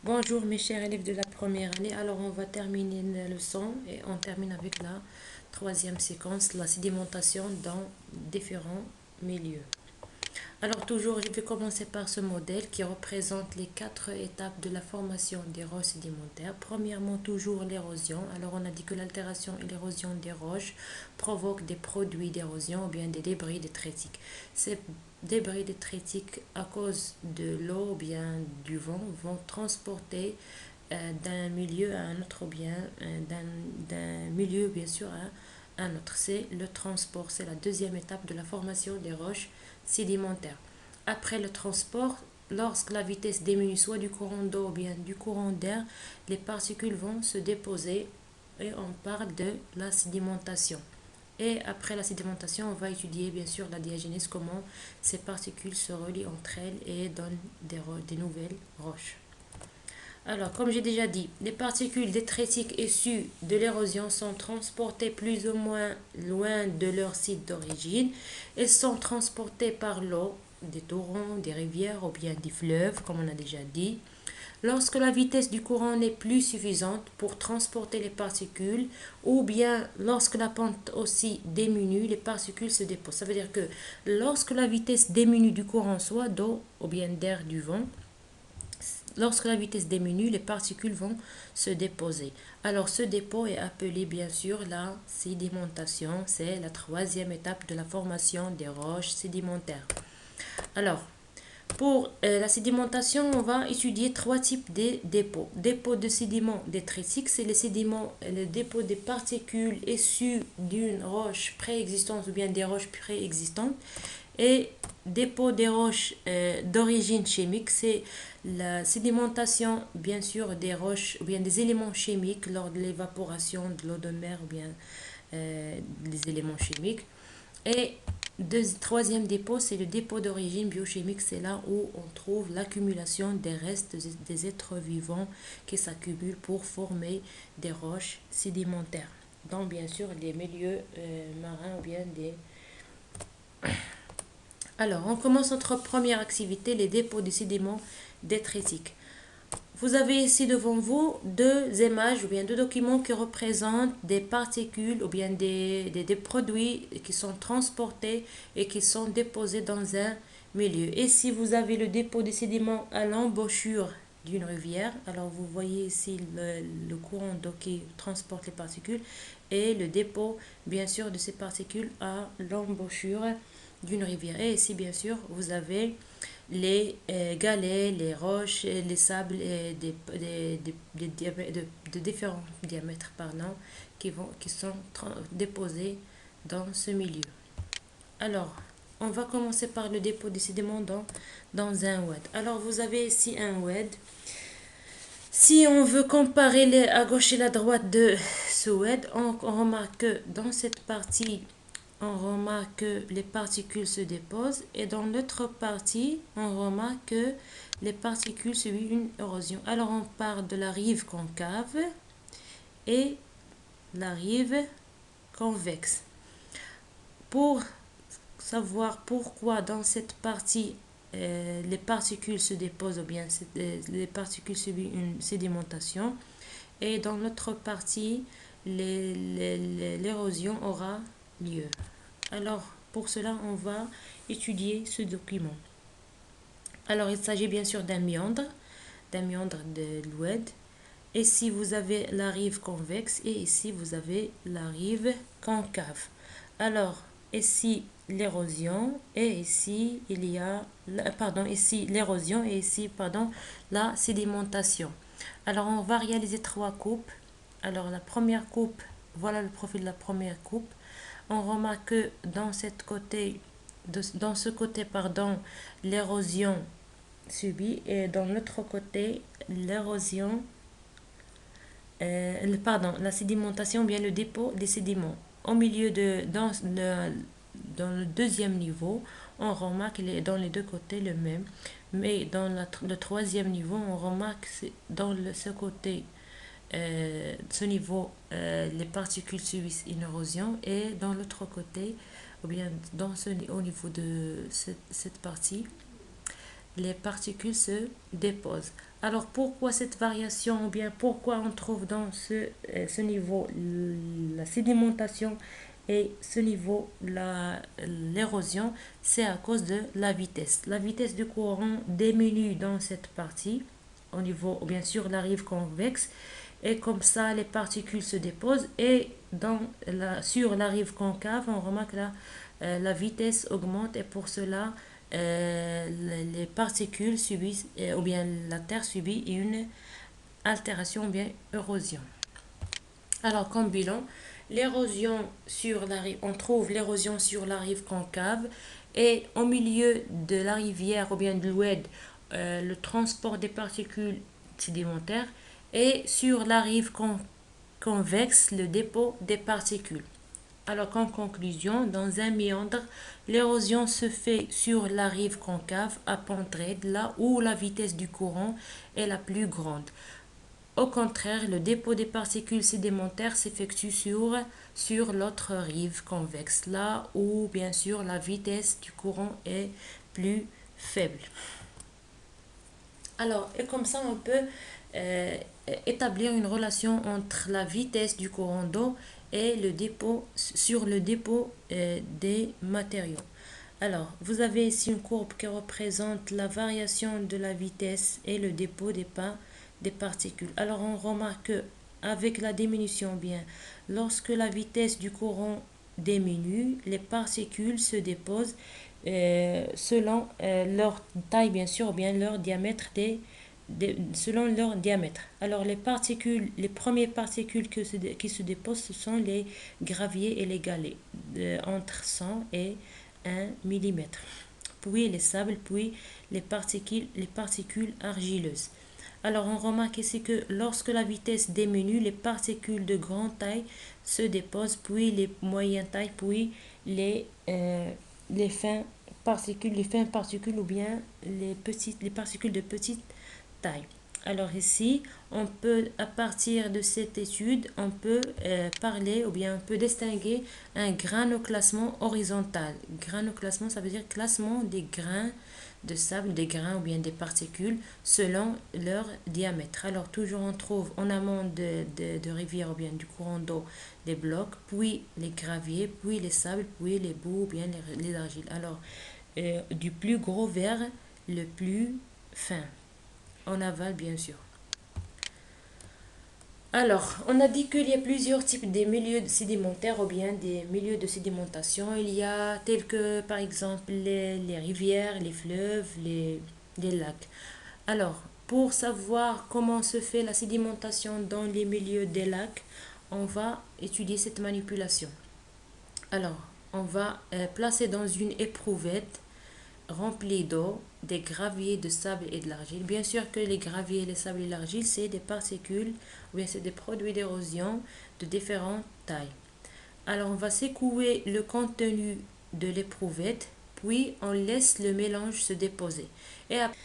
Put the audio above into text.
Bonjour mes chers élèves de la première année. Alors on va terminer une leçon et on termine avec la troisième séquence, la sédimentation dans différents milieux. Alors toujours, je vais commencer par ce modèle qui représente les quatre étapes de la formation des roches sédimentaires. Premièrement, toujours l'érosion. Alors on a dit que l'altération et l'érosion des roches provoquent des produits d'érosion ou bien des débris détritiques. Ces débris détritiques, à cause de l'eau ou bien du vent, vont transporter d'un milieu à un autre ou bien d'un milieu bien sûr à un autre. C'est le transport, c'est la deuxième étape de la formation des roches sédimentaires. Après le transport, lorsque la vitesse diminue soit du courant d'eau ou bien du courant d'air, les particules vont se déposer et on parle de la sédimentation. Et après la sédimentation, on va étudier bien sûr la diagénèse, comment ces particules se relient entre elles et donnent des nouvelles roches. Alors, comme j'ai déjà dit, les particules détritiques issues de l'érosion sont transportées plus ou moins loin de leur site d'origine. Elles sont transportées par l'eau, des torrents, des rivières ou bien des fleuves, comme on a déjà dit. Lorsque la vitesse du courant n'est plus suffisante pour transporter les particules, ou bien lorsque la pente aussi diminue, les particules se déposent. Ça veut dire que lorsque la vitesse diminue du courant, soit d'eau ou bien d'air du vent, lorsque la vitesse diminue, les particules vont se déposer. Alors ce dépôt est appelé bien sûr la sédimentation. C'est la troisième étape de la formation des roches sédimentaires. Alors, pour la sédimentation, on va étudier trois types de dépôts. Dépôt de sédiments détritiques, c'est les sédiments, le dépôt des particules issues d'une roche préexistante ou bien des roches préexistantes. Et dépôt des roches d'origine chimique, c'est la sédimentation, bien sûr, des roches ou bien des éléments chimiques lors de l'évaporation de l'eau de mer ou bien des éléments chimiques. Et troisième dépôt, c'est le dépôt d'origine biochimique. C'est là où on trouve l'accumulation des restes des êtres vivants qui s'accumulent pour former des roches sédimentaires. Donc, bien sûr, des milieux marins ou bien des... Alors, on commence notre première activité, les dépôts de sédiments détritiques. Vous avez ici devant vous deux images ou bien deux documents qui représentent des particules ou bien des produits qui sont transportés et qui sont déposés dans un milieu. Et si vous avez le dépôt de sédiments à l'embouchure d'une rivière, alors vous voyez ici le courant d'eau qui transporte les particules et le dépôt bien sûr de ces particules à l'embouchure d'une rivière. Et ici bien sûr vous avez les galets, les roches, les sables de différents diamètres pardon, qui sont déposés dans ce milieu. Alors, on va commencer par le dépôt des sédiments dans un WED. Alors, vous avez ici un WED. Si on veut comparer à gauche et à droite de ce WED, on remarque que dans cette partie, on remarque que les particules se déposent et dans l'autre partie, on remarque que les particules subissent une érosion. Alors on parle de la rive concave et la rive convexe. Pour savoir pourquoi dans cette partie les particules se déposent ou bien les particules subissent une sédimentation et dans l'autre partie l'érosion aura lieu. Alors, pour cela, on va étudier ce document. Alors, il s'agit bien sûr d'un méandre de l'oued. Ici, vous avez la rive convexe et ici, vous avez la rive concave. Alors, ici, l'érosion et ici, il y a, pardon, ici, l'érosion et ici, pardon, la sédimentation. Alors, on va réaliser trois coupes. Alors, la première coupe, voilà le profil de la première coupe. On remarque que dans ce côté, pardon, l'érosion subie et dans l'autre côté, l'érosion, pardon, la sédimentation, bien le dépôt des sédiments. Au milieu dans le deuxième niveau, on remarque dans les deux côtés le même. Mais dans le troisième niveau, on remarque dans ce côté ce niveau, les particules subissent une érosion et dans l'autre côté, ou bien au niveau de cette partie, les particules se déposent. Alors pourquoi cette variation, ou bien pourquoi on trouve dans ce niveau la sédimentation et ce niveau l'érosion? C'est à cause de la vitesse. La vitesse du courant diminue dans cette partie, au niveau, bien sûr, la rive convexe, et comme ça les particules se déposent, et sur la rive concave on remarque la vitesse augmente, et pour cela les particules subissent, ou bien la terre subit une altération ou bien érosion. Alors comme bilan, l'érosion sur la rive, on trouve l'érosion sur la rive concave, et au milieu de la rivière ou bien de l'oued, le transport des particules sédimentaires, et sur la rive convexe, le dépôt des particules. Alors qu'en conclusion, dans un méandre, l'érosion se fait sur la rive concave à pente raide, là où la vitesse du courant est la plus grande. Au contraire, le dépôt des particules sédimentaires s'effectue sur l'autre rive convexe, là où bien sûr la vitesse du courant est plus faible. Alors, et comme ça, on peut euh, établir une relation entre la vitesse du courant d'eau et le dépôt, sur le dépôt des matériaux. Alors, vous avez ici une courbe qui représente la variation de la vitesse et le dépôt des particules. Alors, on remarque que avec la diminution, bien, lorsque la vitesse du courant diminue, les particules se déposent selon leur taille, bien sûr, ou bien leur diamètre selon leur diamètre. Alors les particules, les premières particules qui se déposent, ce sont les graviers et les galets, entre 100 et 1 millimètre. Puis les sables, puis les particules argileuses. Alors on remarque ici que lorsque la vitesse diminue, les particules de grande taille se déposent, puis les moyennes tailles, puis les fins particules, ou bien les particules de petite taille. Alors ici, on peut, à partir de cette étude, on peut parler, ou bien on peut distinguer un granoclassement horizontal. Granoclassement, ça veut dire classement des grains de sable, des grains ou bien des particules selon leur diamètre. Alors toujours on trouve en amont de rivières ou bien du courant d'eau des blocs, puis les graviers, puis les sables, puis les boues ou bien les argiles. Alors du plus gros vers le plus fin, en aval bien sûr. Alors, on a dit qu'il y a plusieurs types de milieux sédimentaires ou bien des milieux de sédimentation. Il y a tels que par exemple les rivières, les fleuves, les lacs. Alors, pour savoir comment se fait la sédimentation dans les milieux des lacs, on va étudier cette manipulation. Alors, on va placer dans une éprouvette remplie d'eau des graviers, de sable et de l'argile. Bien sûr que les graviers, les sables et l'argile, c'est des particules, ou bien c'est des produits d'érosion de différentes tailles. Alors, on va secouer le contenu de l'éprouvette, puis on laisse le mélange se déposer. Et après,